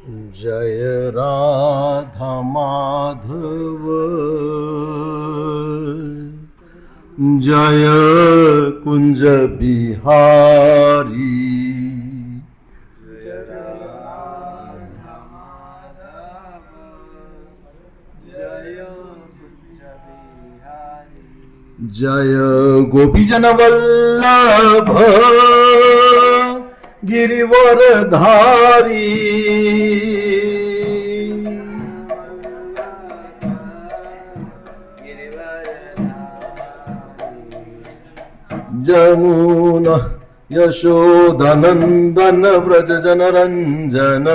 जय राधा माधव जय कुंज बिहारी। जय गोपीजन वल्लभ गिरिवरधारी। जमुना यशोदनंदन व्रज जनरंजन।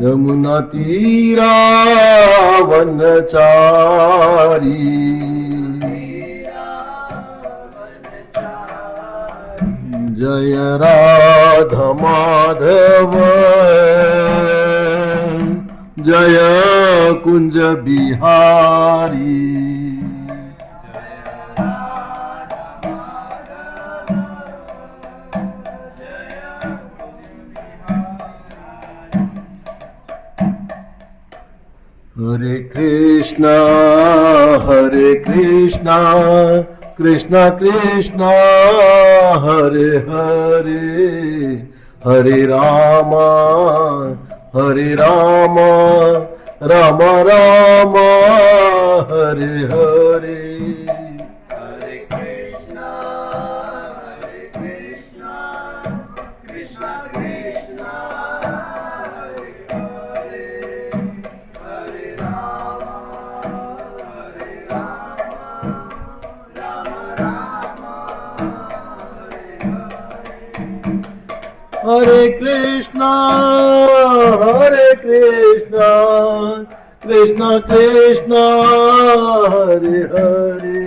यमुना तीरा वनचारी। जय राधा माधव जय कुंज बिहारी। हरे कृष्णा कृष्णा कृष्णा हरे हरे, हरे रामा राम राम हरे हरे। हरे कृष्णा कृष्णा कृष्णा हरे हरे, हरे राम राम राम हरे हरे। हरे कृष्णा कृष्णा कृष्णा हरे हरे,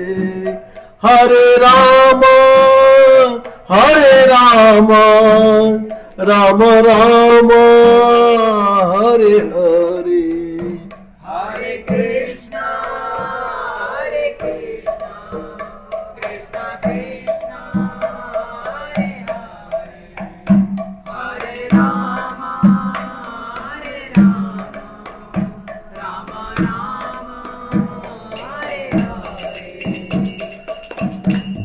हरे राम राम राम हरे हरे। हरे कृष्णा कृष्णा कृष्णा हरे हरे, हरे राम राम राम हरे हरे।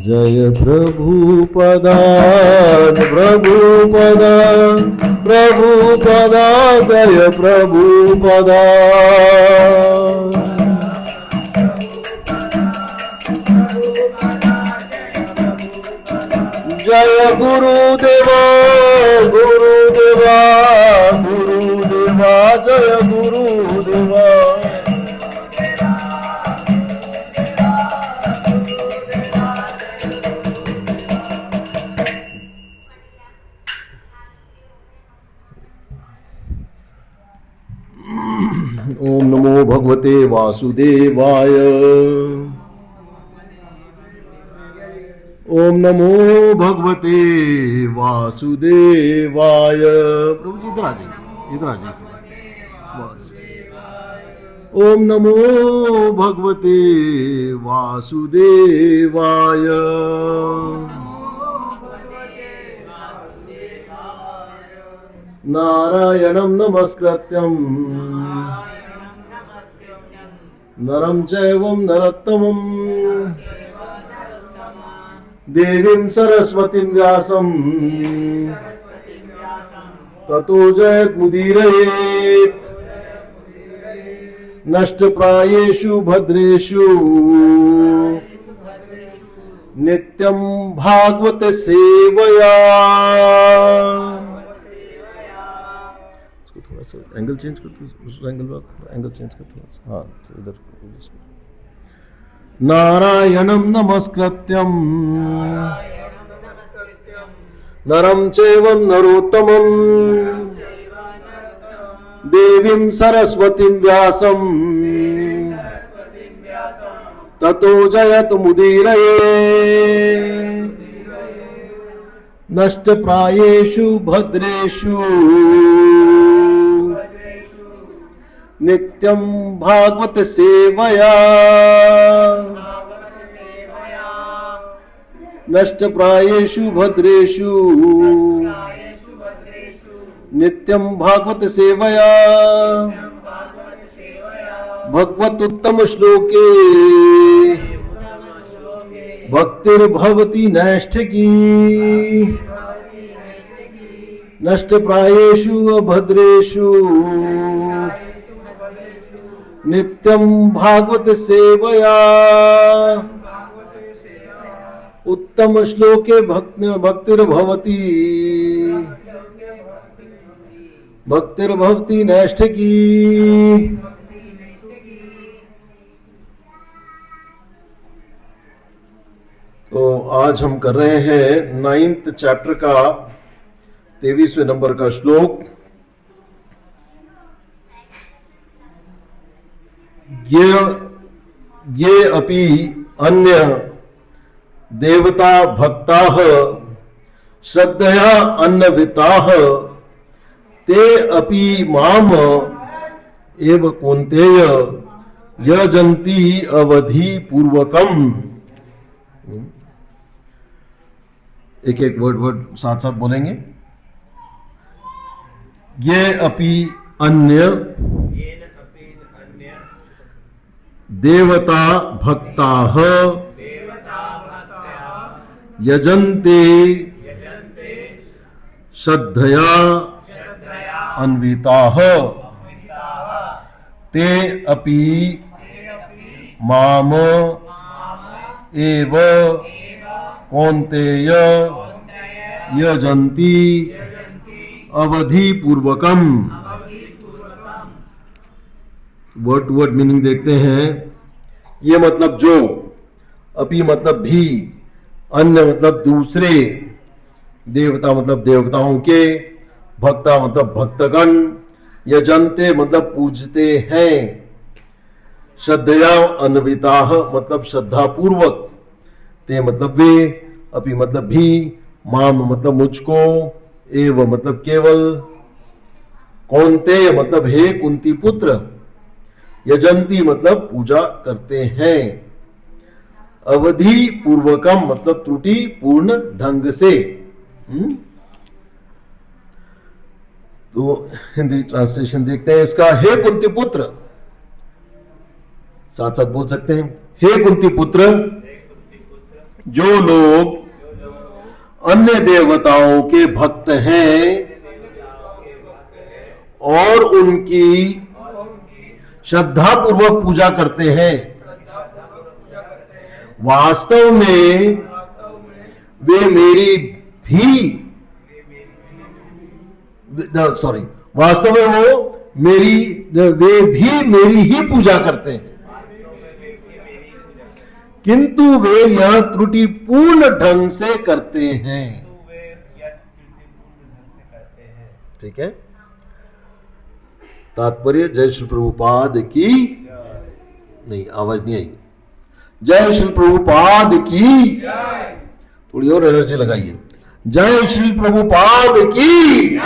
जय प्रभुपदा प्रभुपदा प्रभुपदा जय प्रभुपदा। जय गुरुदेवा गुरुदेवा गुरुदेवा जय गुरुदेवा। ओम नमो भगवते वासुदेवाय। ओम नमो भगवते वासुदेवाय। प्रभु जी इधर आ जाइए, इधर आ जाइए। बस। ओम नमो भगवते वासुदेवाय। नारायणं नमस्कृत्यं नरं चैवं नरोत्तमं देवीं सरस्वतीं व्यासं ततो जयमुदीरयेत्। नष्टप्रायेषु भद्रेषु नित्यं भागवत सेवया। थोड़ा सा एंगल चेंज कर, उस एंगल पर एंगल चेंज कर थोड़ा सा। हाँ तो इधर। नारायणं नमस्कृत्यं नरं चैवं नरोत्तमं देवीं सरस्वतीं व्यासं ततो जयमुदीरयेत्। नष्टप्रायेषु भद्रेषु नित्यं भागवत सेवया। नष्टप्रायेषु भद्रेषु प्रायेषु भद्रेषु नित्यं भागवत सेवया भागवत सेवया भगवतुत्तम श्लोके उत्तम श्लोके भक्तिर्भवति नैष्ठिकी भवति नैष्ठिकी नष्टप्रायेषु अभद्रेषु प्रायेषु भद्रेषु नित्यं भागवत सेवया भागवत सेवया उत्तम श्लोके भक्तिर्भवति भक्तिर्भवति नैष्ठिकी। तो आज हम कर रहे हैं 9th चैप्टर का 23वें नंबर का श्लोक। ये अपि अन्य देवता भक्ताः श्रद्धया अन्नविताः ते अपि माम एव कौन्तेय यजन्ति अवधि पूर्वकम। एक एक वर्ड साथ साथ बोलेंगे। ये अपि अन्य देवता भक्ताः यजन्ते श्रद्धया अन्विताः ते अपि माम एव कौन्तेय यजन्ति अवधि पूर्वकम। वर्ड टू वर्ड मीनिंग देखते हैं। ये मतलब जो, अपि मतलब भी, अन्य मतलब दूसरे, देवता मतलब देवताओं के, भक्ता मतलब भक्तगण, यजन्ते मतलब पूजते हैं, श्रद्धया अन्विताः मतलब श्रद्धा पूर्वक, ते मतलब वे, अपि मतलब भी, माम मतलब मुझको, एव मतलब केवल, कौन्तेय मतलब हे कुंती पुत्र, यजंती मतलब पूजा करते हैं, अवधि पूर्वकम मतलब त्रुटि पूर्ण ढंग से। तो हिंदी ट्रांसलेशन देखते हैं इसका। हे कुंती पुत्र, साथ साथ बोल सकते हैं। हे कुंती पुत्र, जो लोग अन्य देवताओं के भक्त हैं और उनकी श्रद्धा पूर्वक पूजा करते हैं, वास्तव में वे मेरी भी वास्तव में वे भी मेरी ही पूजा करते हैं, किंतु वे यह त्रुटिपूर्ण ढंग से करते हैं। ठीक है। तात्पर्य जय श्री प्रभुपाद की, नहीं आवाज नहीं आई, जय श्री प्रभुपाद की, थोड़ी और एनर्जी लगाइए, जय श्री प्रभुपाद की,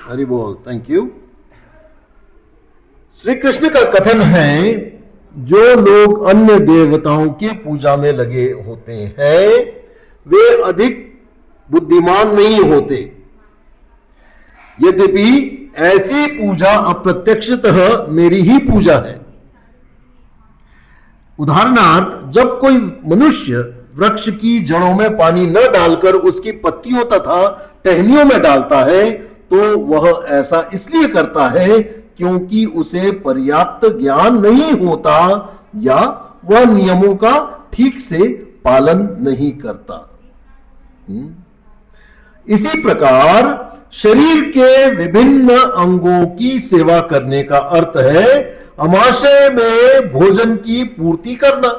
हरि बोल, थैंक यू। श्री कृष्ण का कथन है, जो लोग अन्य देवताओं की पूजा में लगे होते हैं वे अधिक बुद्धिमान नहीं होते, यद्यपि ऐसी पूजा अप्रत्यक्षतः मेरी ही पूजा है। उदाहरणार्थ, जब कोई मनुष्य वृक्ष की जड़ों में पानी न डालकर उसकी पत्तियों तथा टहनियों में डालता है तो वह ऐसा इसलिए करता है क्योंकि उसे पर्याप्त ज्ञान नहीं होता या वह नियमों का ठीक से पालन नहीं करता। इसी प्रकार शरीर के विभिन्न अंगों की सेवा करने का अर्थ है अमाशय में भोजन की पूर्ति करना।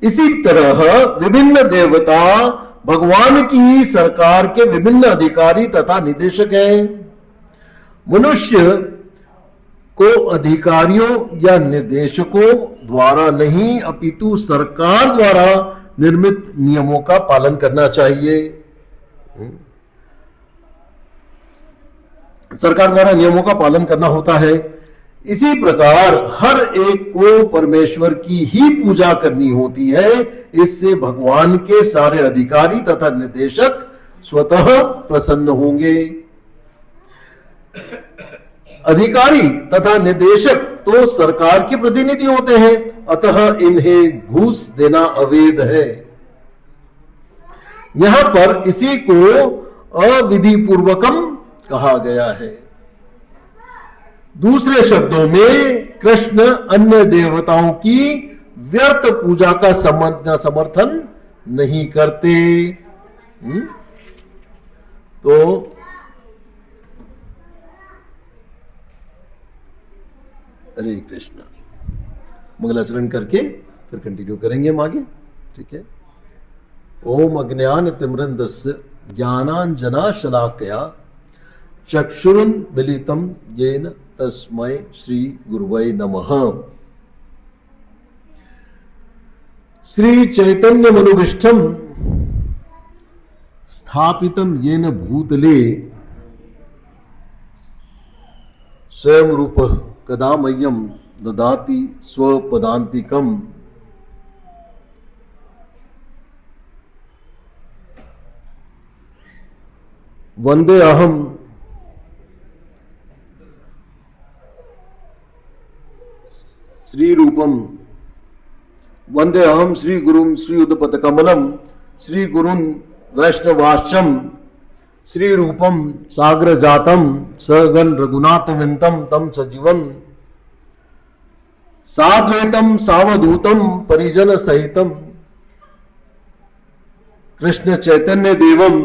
इसी तरह विभिन्न देवता भगवान की सरकार के विभिन्न अधिकारी तथा निदेशक हैं। मनुष्य को अधिकारियों या निर्देशकों द्वारा नहीं अपितु सरकार द्वारा निर्मित नियमों का पालन करना चाहिए। सरकार द्वारा नियमों का पालन करना होता है। इसी प्रकार हर एक को परमेश्वर की ही पूजा करनी होती है। इससे भगवान के सारे अधिकारी तथा निर्देशक स्वतः प्रसन्न होंगे। अधिकारी तथा निदेशक तो सरकार के प्रतिनिधि होते हैं, अतः इन्हें घूस देना अवैध है। यहां पर इसी को अविधि पूर्वकम कहा गया है। दूसरे शब्दों में कृष्ण अन्य देवताओं की व्यर्थ पूजा का समर्थन नहीं करते। तो हरे कृष्ण, मंगलाचरण करके फिर कंटिन्यू करेंगे हम आगे, ठीक है। ओम अज्ञान तिमिरन्धस्य ज्ञानांजना शलाकया चक्षुरुन्मीलितं येन तस्मै श्री गुरुवे नमः। श्री चैतन्य मनोभीष्टम स्थापितं येन भूतले स्वयं रूप कदा मह्यं ददाति स्वपदान्तिकम्। वंदे अहम श्री रूपम, वंदे अहम श्री गुरुम श्री उद्पत कमलम श्री गुरुन वैष्णवाश्चम श्री रूपम साग्र जातम सगन रघुनाथ विंतम तम सजीवम साद्वैतम सावधूतम परिजन सहितम कृष्ण चैतन्य देवम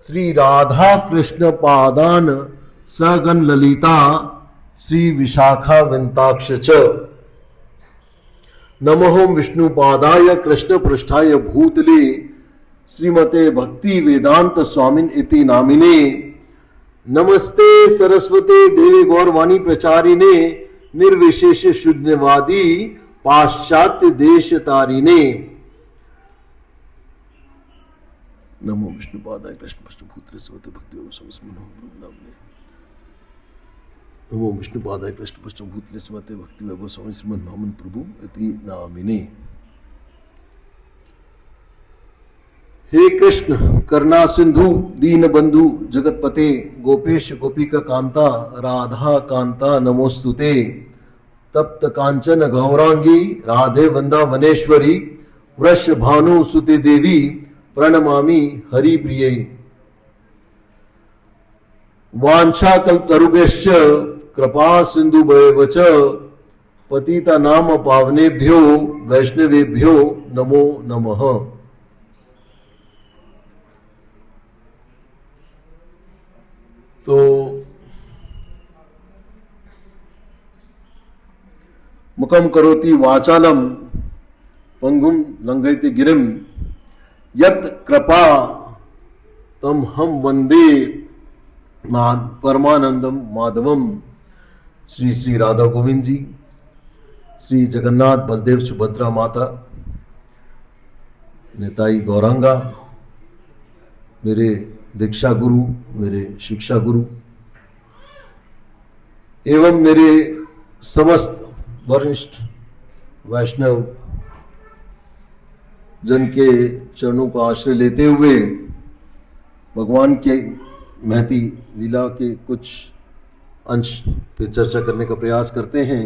श्री राधा कृष्ण पादान सगन ललिता श्री विशाखा विंताक्ष च। नमो विष्णुपादाय कृष्ण पृष्ठाय भूतले श्रीमते भक्ति वेदांत स्वामिन इति नामिने। नमस्ते सरस्वते देवी गौरवाणी प्रचारिणे निर्विशेष शून्यवादी पाश्चात्य देश तारिणे। नमो विष्णुपादाय कृष्ण पृष्ठभूतले श्रीमते भक्ति नामिने। नमो विष्णुपादाय कृष्ण पृष्ठभूतले श्रीमते भक्ति वैभव स्वामी श्रीमन नामन प्रभु इति नामिने। हे कृष्ण करुणा सिंधु दीन बंधु जगतपते गोपेश गोपिका कांता राधा कांता नमोस्तुते। तप्त कांचन गौरांगी राधे वृंदावनेश्वरी वृष भानु सुते देवी प्रणमामि हरि प्रिये। वांछा कल्पतरुभ्यश्च कृपा सिंधु भयवच पतिता नाम पावनेभ्यो वैष्णवेभ्यो नमो नमः। तो मुखम करोति वाचालम पंगुम लंघयति गिरिम यत् कृपा तम हम वंदे परमानंदम माधवम। श्री श्री राधा गोविंद जी, श्री जगन्नाथ बलदेव सुभद्रा माता, नेताई गौरांगा, मेरे दीक्षा गुरु, मेरे शिक्षा गुरु एवं मेरे समस्त वरिष्ठ वैष्णव जन के चरणों का आश्रय लेते हुए भगवान के महती लीला के कुछ अंश पे चर्चा करने का प्रयास करते हैं।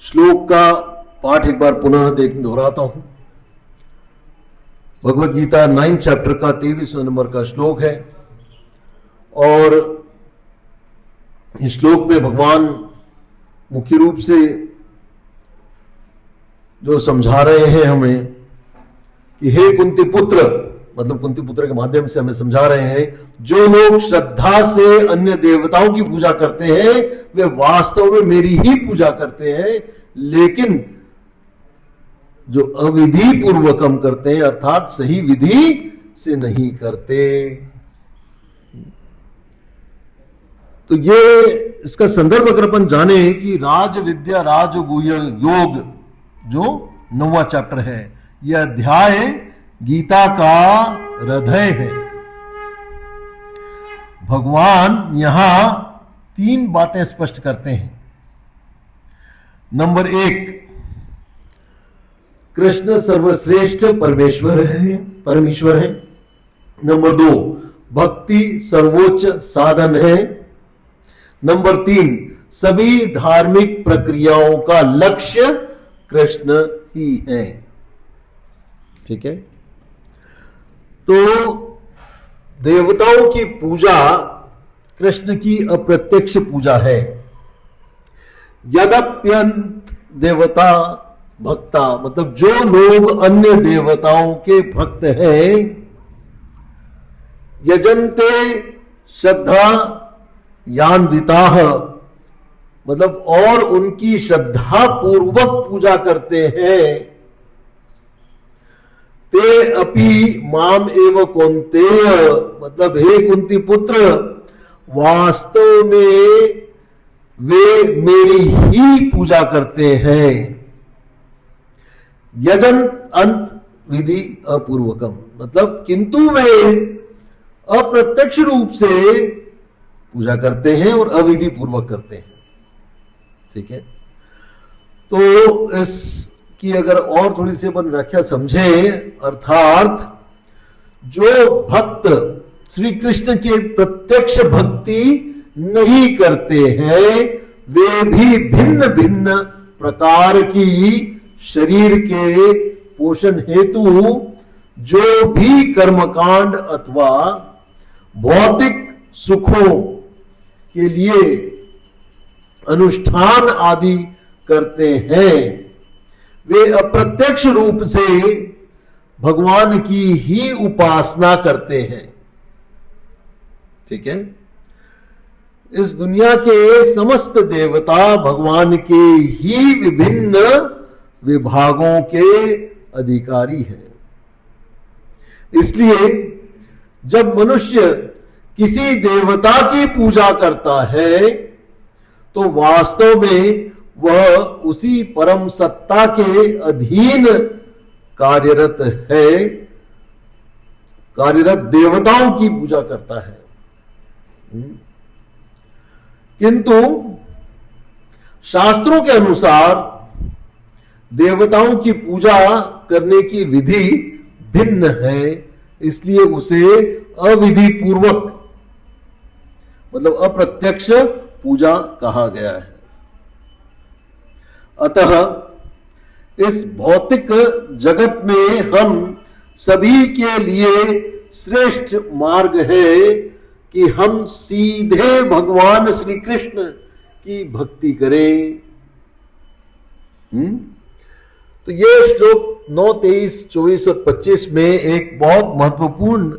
श्लोक का पाठ एक बार पुनः दोहराता हूं। भगवद गीता 9 चैप्टर का 23वां नंबर का श्लोक है और इस श्लोक में भगवान मुख्य रूप से जो समझा रहे हैं हमें कि हे कुंती पुत्र, मतलब कुंती पुत्र के माध्यम से हमें समझा रहे हैं जो लोग श्रद्धा से अन्य देवताओं की पूजा करते हैं वे वास्तव में मेरी ही पूजा करते हैं, लेकिन जो अविधि पूर्वकम करते हैं अर्थात सही विधि से नहीं करते। तो ये इसका संदर्भ अगर अपन जाने कि राज विद्या राजगुह्य योग जो 9वां चैप्टर है, यह अध्याय गीता का हृदय है। भगवान यहां 3 बातें स्पष्ट करते हैं। नंबर 1, कृष्ण सर्वश्रेष्ठ परमेश्वर है। नंबर 2, भक्ति सर्वोच्च साधन है। नंबर 3, सभी धार्मिक प्रक्रियाओं का लक्ष्य कृष्ण ही है। ठीक है, तो देवताओं की पूजा कृष्ण की अप्रत्यक्ष पूजा है। यद्यप्यंत देवता भक्ता, मतलब जो लोग अन्य देवताओं के भक्त हैं, यजन्ते श्रद्धा यान्विताः, मतलब और उनकी श्रद्धा पूर्वक पूजा करते हैं, ते अपि माम एव कौन्तेय, मतलब हे कुंती पुत्र, वास्तव में वे मेरी ही पूजा करते हैं। यजन अंत विधि अपूर्वकम, मतलब किंतु वे अप्रत्यक्ष रूप से पूजा करते हैं और अविधि पूर्वक करते हैं। ठीक है, तो इसकी अगर और थोड़ी सी अपन व्याख्या समझे, अर्थात जो भक्त श्री कृष्ण के प्रत्यक्ष भक्ति नहीं करते हैं, वे भी भिन्न भिन्न प्रकार की शरीर के पोषण हेतु जो भी कर्मकांड अथवा भौतिक सुखों के लिए अनुष्ठान आदि करते हैं, वे अप्रत्यक्ष रूप से भगवान की ही उपासना करते हैं। ठीक है, इस दुनिया के समस्त देवता भगवान के ही विभिन्न विभागों के अधिकारी हैं। इसलिए जब मनुष्य किसी देवता की पूजा करता है तो वास्तव में वह उसी परम सत्ता के अधीन कार्यरत है, कार्यरत देवताओं की पूजा करता है। किंतु शास्त्रों के अनुसार देवताओं की पूजा करने की विधि भिन्न है, इसलिए उसे अविधि पूर्वक, मतलब अप्रत्यक्ष पूजा कहा गया है। अतः इस भौतिक जगत में हम सभी के लिए श्रेष्ठ मार्ग है कि हम सीधे भगवान श्री कृष्ण की भक्ति करें। तो ये श्लोक 9, 23, 24 और 25 में एक बहुत महत्वपूर्ण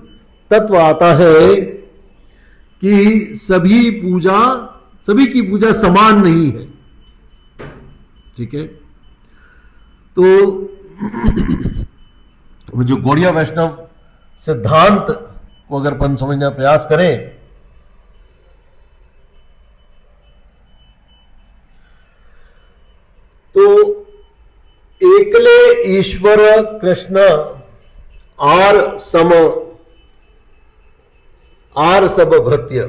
तत्व आता है कि सभी की पूजा समान नहीं है। ठीक है, तो जो गौड़िया वैष्णव सिद्धांत को अगर अपन समझने का प्रयास करें तो एकले ईश्वर कृष्ण आर सब भृत्य,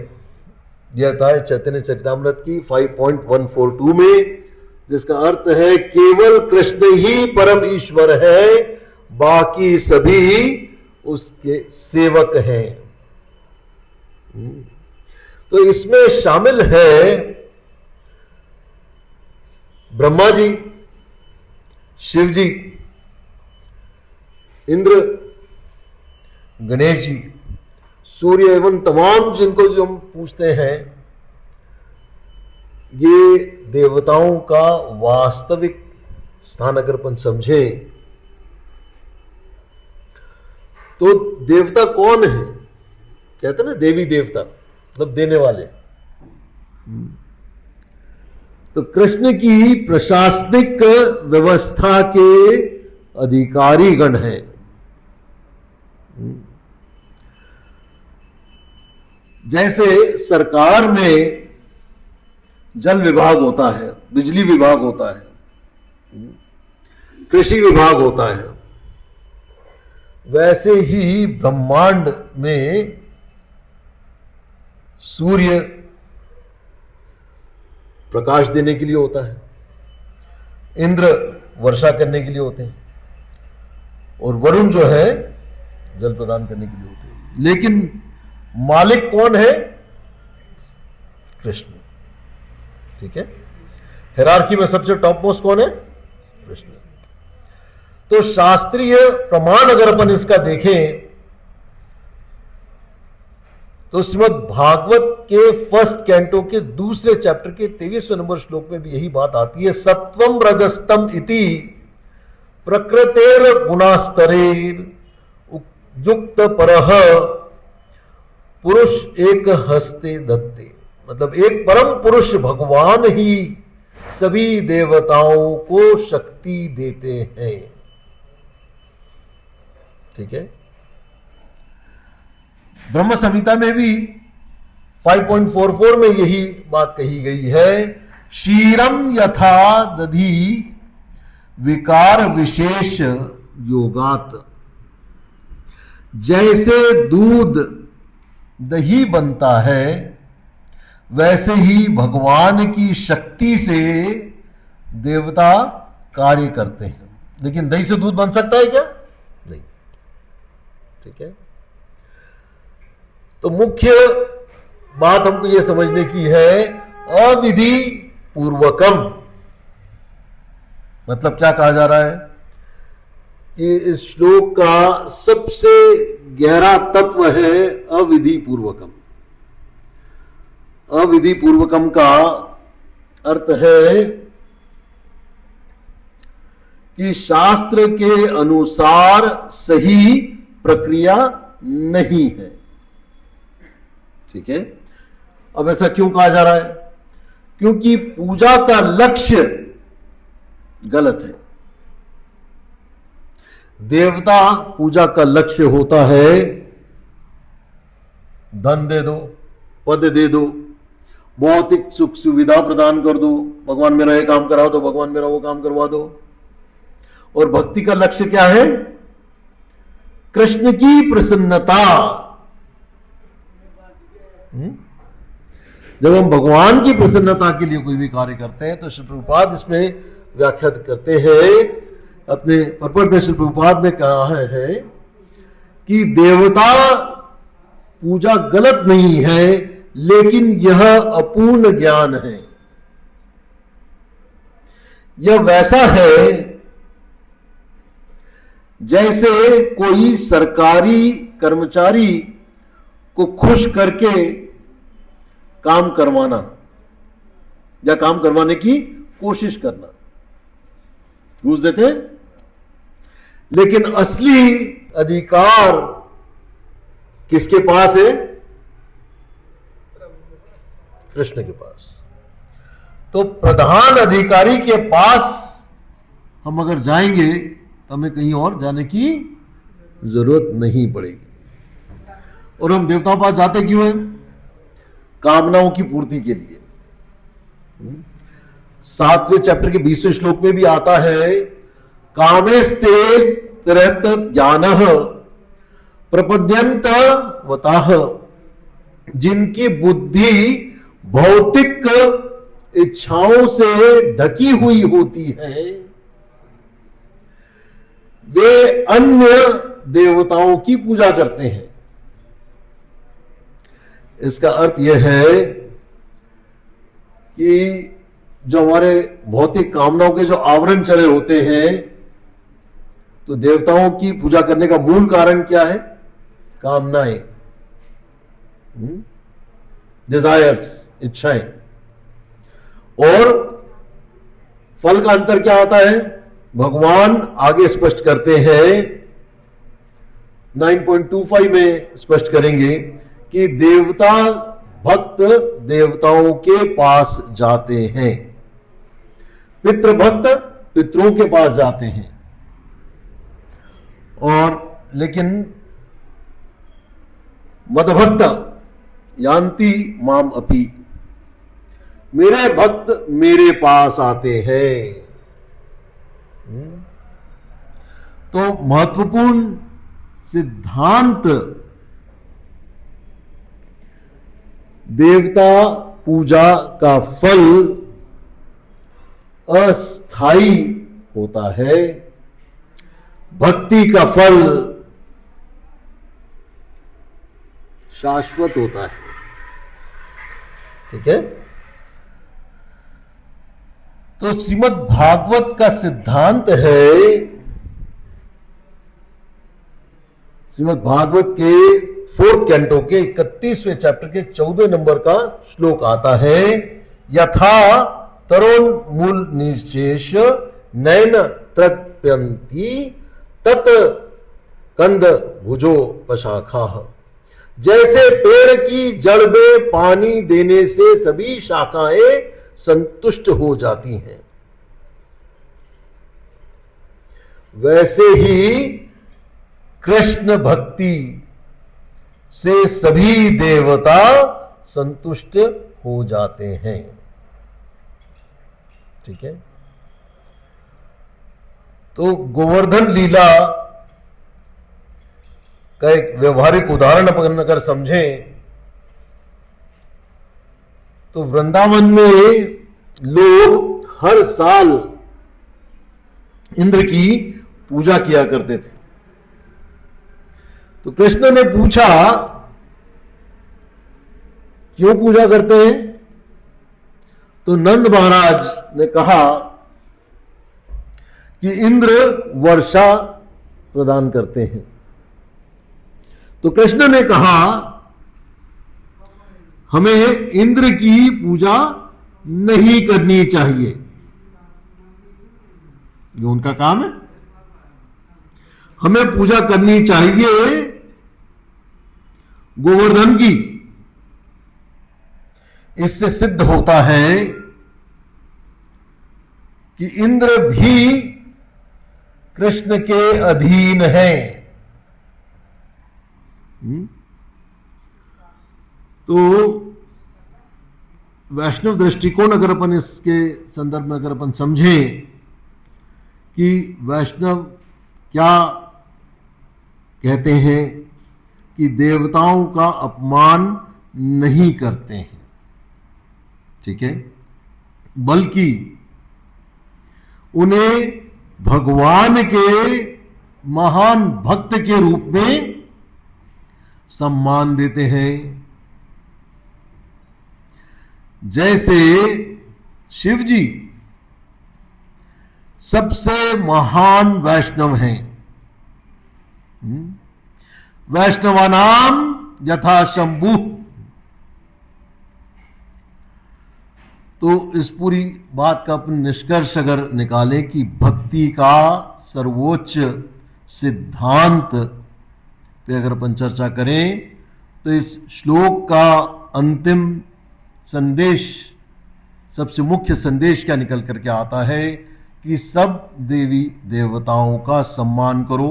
यह था चैतन्य चरितामृत की 5.142 में, जिसका अर्थ है केवल कृष्ण ही परम ईश्वर है, बाकी सभी उसके सेवक हैं। तो इसमें शामिल है ब्रह्मा जी, शिव जी, इंद्र, गणेश जी, सूर्य एवं तमाम जिनको जो हम पूछते हैं, ये देवताओं का वास्तविक स्थान अगर अपन समझे तो देवता कौन है? कहते ना देवी देवता, मतलब देने वाले। तो कृष्ण की प्रशासनिक व्यवस्था के अधिकारी गण हैं। जैसे सरकार में जल विभाग होता है, बिजली विभाग होता है, कृषि विभाग होता है, वैसे ही ब्रह्मांड में सूर्य, प्रकाश देने के लिए होता है, इंद्र वर्षा करने के लिए होते हैं, और वरुण जो है जल प्रदान करने के लिए होते हैं। लेकिन मालिक कौन है? कृष्ण। ठीक है, हिरार्की में सबसे टॉप मोस्ट कौन है? कृष्ण। तो शास्त्रीय प्रमाण अगर अपन इसका देखें तो श्रीमद् भागवत के फर्स्ट कैंटो के दूसरे चैप्टर के 23वें नंबर श्लोक में भी यही बात आती है। सत्वम रजस्तम इति प्रकृतेर गुणास्तरेर युक्त परह पुरुष एक हस्ते दत्ते। मतलब एक परम पुरुष भगवान ही सभी देवताओं को शक्ति देते हैं। ठीक है, ब्रह्म संहिता में भी 5.44 में यही बात कही गई है। क्षीरम यथा दधी विकार विशेष योगात। जैसे दूध दही बनता है वैसे ही भगवान की शक्ति से देवता कार्य करते हैं। लेकिन दही से दूध बन सकता है क्या? नहीं। ठीक है, तो मुख्य बात हमको यह समझने की है, अविधि पूर्वकम। मतलब क्या कहा जा रहा है कि इस श्लोक का सबसे गहरा तत्व है अविधि पूर्वकम। अविधि पूर्वकम का अर्थ है कि शास्त्र के अनुसार सही प्रक्रिया नहीं है। ठीक है, अब ऐसा क्यों कहा जा रहा है? क्योंकि पूजा का लक्ष्य गलत है। देवता पूजा का लक्ष्य होता है धन दे दो, पद दे दो, भौतिक सुख सुविधा प्रदान कर दो, भगवान मेरा ये काम कराओ तो भगवान मेरा वो काम करवा दो। और भक्ति का लक्ष्य क्या है? कृष्ण की प्रसन्नता। जब हम भगवान की प्रसन्नता के लिए कोई भी कार्य करते हैं तो श्री प्रभुपाद इसमें व्याख्या करते हैं। अपने पर्पट में श्री प्रभुपाद ने कहा है कि देवता पूजा गलत नहीं है, लेकिन यह अपूर्ण ज्ञान है। यह वैसा है जैसे कोई सरकारी कर्मचारी को खुश करके काम करवाना या काम करवाने की कोशिश करना। घूस देते हैं, लेकिन असली अधिकार किसके पास है? कृष्ण के पास। तो प्रधान अधिकारी के पास हम अगर जाएंगे तो हमें कहीं और जाने की जरूरत नहीं पड़ेगी। और हम देवताओं के पास जाते क्यों हैं? कामनाओं की पूर्ति के लिए। 7वें चैप्टर के 20वें श्लोक में भी आता है, कामेस्ते त्रयत ज्ञानः प्रपद्यन्त वताः। जिनकी बुद्धि भौतिक इच्छाओं से ढकी हुई होती है वे अन्य देवताओं की पूजा करते हैं। इसका अर्थ यह है कि जो हमारे भौतिक कामनाओं के जो आवरण चढ़े होते हैं, तो देवताओं की पूजा करने का मूल कारण क्या है? कामनाएं, डिजायर्स, इच्छाएं। और फल का अंतर क्या आता है? भगवान आगे स्पष्ट करते हैं, 9.25 में स्पष्ट करेंगे कि देवता भक्त देवताओं के पास जाते हैं, पितृ भक्त पितरों के पास जाते हैं। और लेकिन मदभक्त यान्ति माम अपि, मेरे भक्त मेरे पास आते हैं। तो महत्वपूर्ण सिद्धांत देवता पूजा का फल अस्थाई होता है, भक्ति का फल शाश्वत होता है। ठीक है, तो श्रीमद् भागवत का सिद्धांत है, श्रीमद् भागवत के 4th कैंटो के 31वें चैप्टर के 14 नंबर का श्लोक आता है, यथा तरुण मूल निशेष नयन तृप्यंती तत् कंद भुजो पशाखा। जैसे पेड़ की जड़ में पानी देने से सभी शाखाएं संतुष्ट हो जाती हैं, वैसे ही कृष्ण भक्ति से सभी देवता संतुष्ट हो जाते हैं। ठीक है, तो गोवर्धन लीला का एक व्यवहारिक उदाहरण अपन अगर समझें तो वृंदावन में लोग हर साल इंद्र की पूजा किया करते थे। तो कृष्ण ने पूछा क्यों पूजा करते हैं? तो नंद महाराज ने कहा कि इंद्र वर्षा प्रदान करते हैं। तो कृष्ण ने कहा हमें इंद्र की पूजा नहीं करनी चाहिए, जो उनका काम है। हमें पूजा करनी चाहिए गोवर्धन की। इससे सिद्ध होता है कि इंद्र भी कृष्ण के अधीन है। तो वैष्णव दृष्टिकोण अगर अपन इसके संदर्भ में अगर अपन समझें कि वैष्णव क्या कहते हैं कि देवताओं का अपमान नहीं करते हैं, ठीक है, बल्कि उन्हें भगवान के महान भक्त के रूप में सम्मान देते हैं। जैसे शिव जी सबसे महान वैष्णव हैं। वैष्णवानाम यथा शंभु। तो इस पूरी बात का अपन निष्कर्ष अगर निकालें कि भक्ति का सर्वोच्च सिद्धांत पे अगर अपन चर्चा करें तो इस श्लोक का अंतिम संदेश, सबसे मुख्य संदेश क्या निकल करके आता है कि सब देवी देवताओं का सम्मान करो,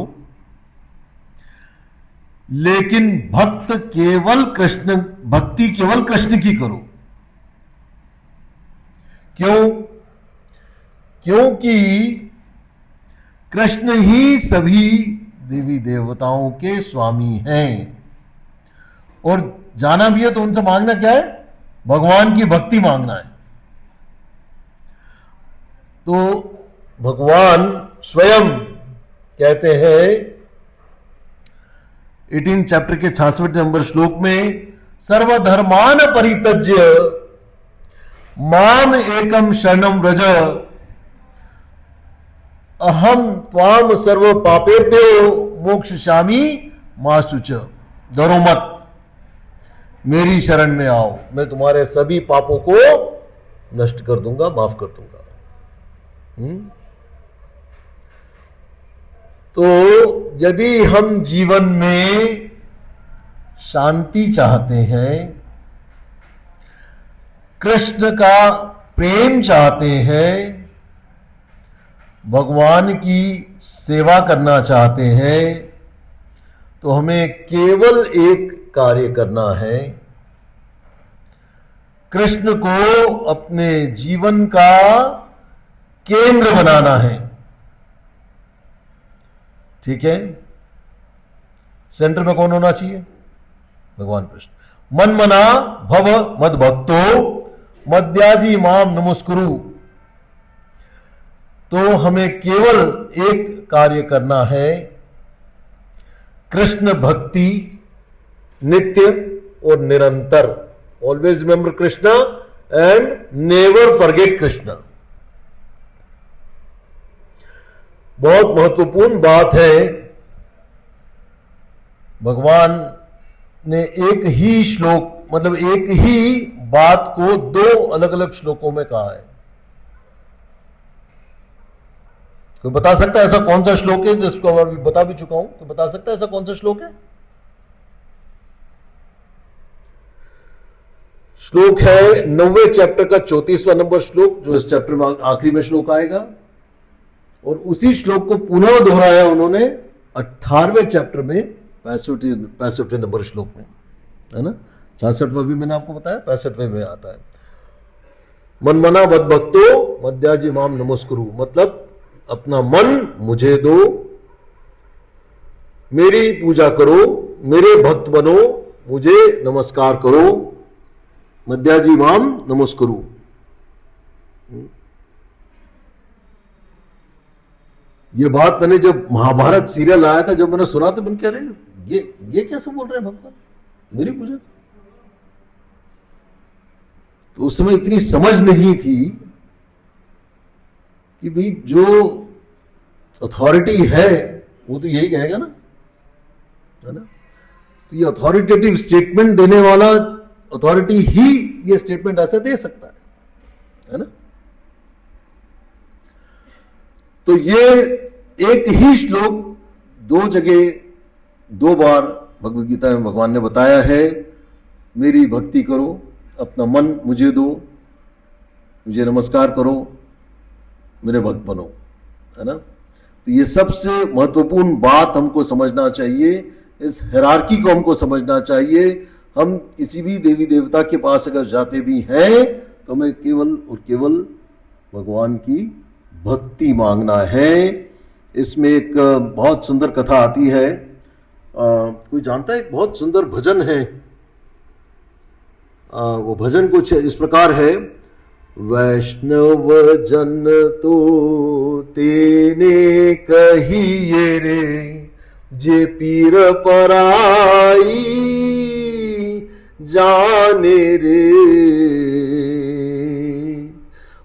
लेकिन भक्ति केवल कृष्ण की करो। क्यों? क्योंकि कृष्ण ही सभी देवी देवताओं के स्वामी हैं। और जाना भी है तो उनसे मांगना क्या है? भगवान की भक्ति मांगना है। तो भगवान स्वयं कहते हैं 18 चैप्टर के 66 नंबर श्लोक में, सर्वधर्मान परित्यज्य माम एकम शरणम व्रज अहम त्वाम सर्व पापेभ्यो मोक्षयिष्यामि मा शुच। डरो मत, मेरी शरण में आओ, मैं तुम्हारे सभी पापों को नष्ट कर दूंगा, माफ कर दूंगा। तो यदि हम जीवन में शांति चाहते हैं, कृष्ण का प्रेम चाहते हैं, भगवान की सेवा करना चाहते हैं, तो हमें केवल एक कार्य करना है, कृष्ण को अपने जीवन का केंद्र बनाना है। ठीक है, सेंटर में कौन होना चाहिए? भगवान कृष्ण। मन मना भव मद भक्तो मद्याजी माम नमस्कुरु। तो हमें केवल एक कार्य करना है, कृष्ण भक्ति नित्य और निरंतर। Always remember Krishna and never forget Krishna. बहुत महत्वपूर्ण बात है, भगवान ने एक ही श्लोक, मतलब एक ही बात को दो अलग अलग श्लोकों में कहा है। कोई बता सकता है ऐसा कौन सा श्लोक है, जिसको अभी बता भी चुका हूं? कोई बता सकता है ऐसा कौन सा श्लोक है? श्लोक है 9वें चैप्टर का 34वां नंबर श्लोक, जो इस चैप्टर में आखिरी में श्लोक आएगा। और उसी श्लोक को पुनः दोहराया उन्होंने 18वें चैप्टर में 65वें नंबर श्लोक में, है ना। 66वां भी मैंने आपको बताया, 65वें में आता है, मनमना बद भक्तो मध्याजी माम नमस्कुरु। मतलब अपना मन मुझे दो, मेरी पूजा करो, मेरे भक्त बनो, मुझे नमस्कार करो, मध्याजी माम नमस्कुरु। ये बात मैंने जब महाभारत सीरियल आया था, जब मैंने सुना तो मैंने कह रहे ये कैसे बोल रहे हैं भगवान, मेरी पूजा। तो उस समय इतनी समझ नहीं थी कि भाई जो अथॉरिटी है वो तो यही कहेगा ना, है ना। तो ये अथॉरिटेटिव स्टेटमेंट देने वाला अथॉरिटी ही ये स्टेटमेंट ऐसे दे सकता है ना। तो ये एक ही श्लोक दो जगह दो बार भगवद गीता में भगवान ने बताया है, मेरी भक्ति करो, अपना मन मुझे दो, मुझे नमस्कार करो, मेरे भक्त बनो, है ना। तो ये सबसे महत्वपूर्ण बात हमको समझना चाहिए, इस हायरार्की को हमको समझना चाहिए। हम किसी भी देवी देवता के पास अगर जाते भी हैं तो हमें केवल और केवल भगवान की भक्ति मांगना है। इसमें एक बहुत सुंदर कथा आती है, कोई जानता है? एक बहुत सुंदर भजन है, वो भजन कुछ इस प्रकार है, वैष्णव जन तो तेने कहिए रे, जे पीर पराई जाने रे,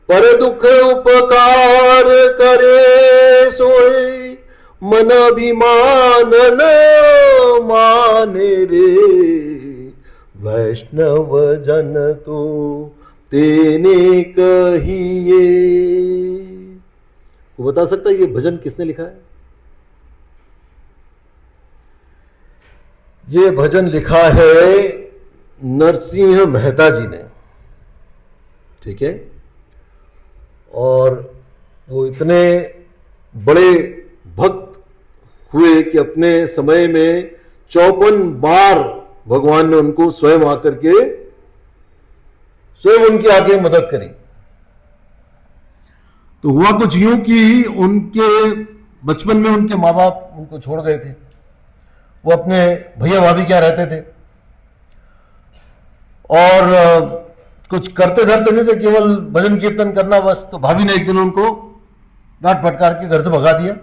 पर दुख उपकार करे सोए, मन अभिमान न माने रे, वैष्णव जन तो तेने कहिए। वो बता सकता है ये भजन किसने लिखा है? ये भजन लिखा है नरसिंह मेहता जी ने, ठीक है। और वो इतने बड़े भक्त हुए कि अपने समय में 54 बार भगवान ने उनको स्वयं आकर के स्वयं उनकी आके मदद करी। तो हुआ कुछ यूं कि उनके बचपन में उनके माँ बाप उनको छोड़ गए थे, वो अपने भैया भाभी क्या रहते थे और कुछ करते धरते नहीं थे, केवल भजन कीर्तन करना बस। तो भाभी ने एक दिन उनको डांट फटकार के घर से भगा दिया,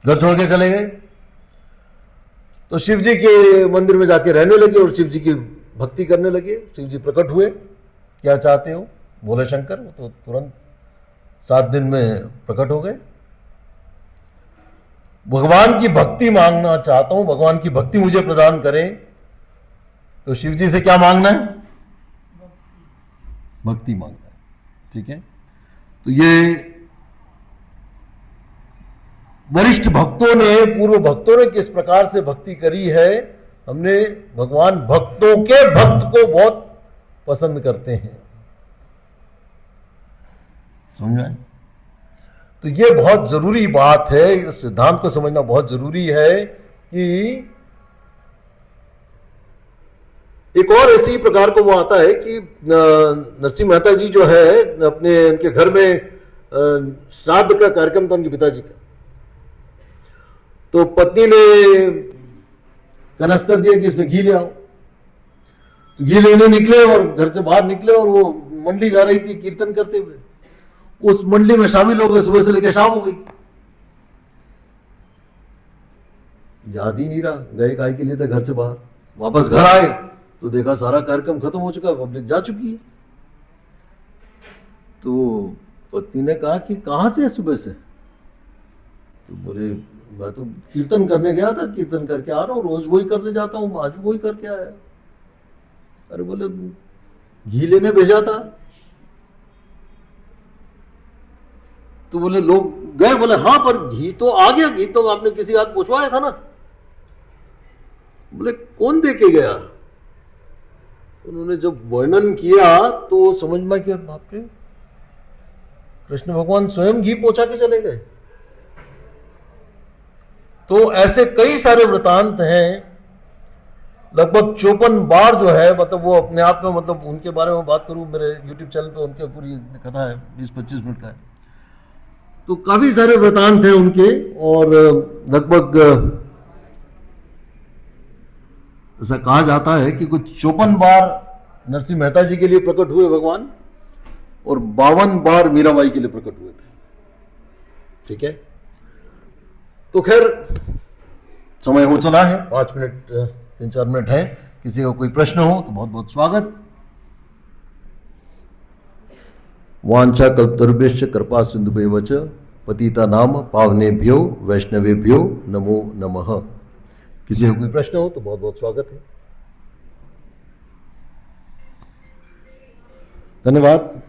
घर छोड़ के चले गए। तो शिव जी के मंदिर में जाके रहने लगे और शिव जी की भक्ति करने लगे। शिव जी प्रकट हुए, क्या चाहते हो? बोले शंकर। वो तो तुरंत 7 दिन में प्रकट हो गए। भगवान की भक्ति मांगना चाहता हूं, भगवान की भक्ति मुझे प्रदान करें। तो शिव जी से क्या मांगना है? भक्ति मांगना है, ठीक है। तो ये वरिष्ठ भक्तों ने, पूर्व भक्तों ने किस प्रकार से भक्ति करी है, हमने भगवान भक्तों के भक्त को बहुत पसंद करते हैं, समझ आए? तो ये बहुत जरूरी बात है, इस सिद्धांत को समझना बहुत जरूरी है कि एक और ऐसी प्रकार को वो आता है कि नरसिंह मेहता जी जो है अपने उनके घर में श्राद्ध का कार्यक्रम था उनके पिताजी का। तो पत्नी ने कनस्तर दिया कि इसमें घी ले आओ। तो घी लेने निकले और घर से बाहर निकले और वो मंडली गा रही थी कीर्तन करते हुए। उस मंडली में शामिल हो गए, सुबह से लेकर शाम हो गई, याद ही नहीं रहा गए काय के लिए थे घर से बाहर। वापस घर आए तो देखा सारा कार्यक्रम खत्म हो चुका है, पब्लिक जा चुकी है। तो पत्नी ने कहा कि कहाँ थे सुबह से? तो बोले मैं तो कीर्तन करने गया था, कीर्तन करके आ रहा हूँ, रोज वही करने जाता हूँ, आज वही करके आया। अरे बोले घी लेने भेजा था। तो बोले लोग गए, बोले हाँ पर घी तो आ गया, घी तो आपने किसी हाथ पहुंचवाया था ना। बोले कौन दे के गया? उन्होंने जब वर्णन किया तो समझ में कि बाप रे, कृष्ण भगवान स्वयं घी पहुंचा के चले गए। तो ऐसे कई सारे वृतांत हैं, लगभग 54 बार जो है, मतलब वो अपने आप में, मतलब उनके बारे में बात करूं, मेरे YouTube चैनल पे उनके पूरी कथा है, 20-25 मिनट का है। तो काफी सारे वृतांत हैं उनके, और लगभग ऐसा कहा जाता है कि कुछ 54 बार नरसिंह मेहता जी के लिए प्रकट हुए भगवान, और 52 बार मीराबाई के लिए प्रकट हुए थे। ठीक है, तो खैर समय हो चला है, 5 मिनट 3-4 मिनट है। किसी का कोई प्रश्न हो तो बहुत बहुत स्वागत। वांछा कल्पतरुभ्यश्च कृपा सिंधुभ्येव च पतिता नाम पावनेभ्यो वैष्णवेभ्यो नमो नमः। किसी का कोई प्रश्न हो तो बहुत बहुत स्वागत है। धन्यवाद।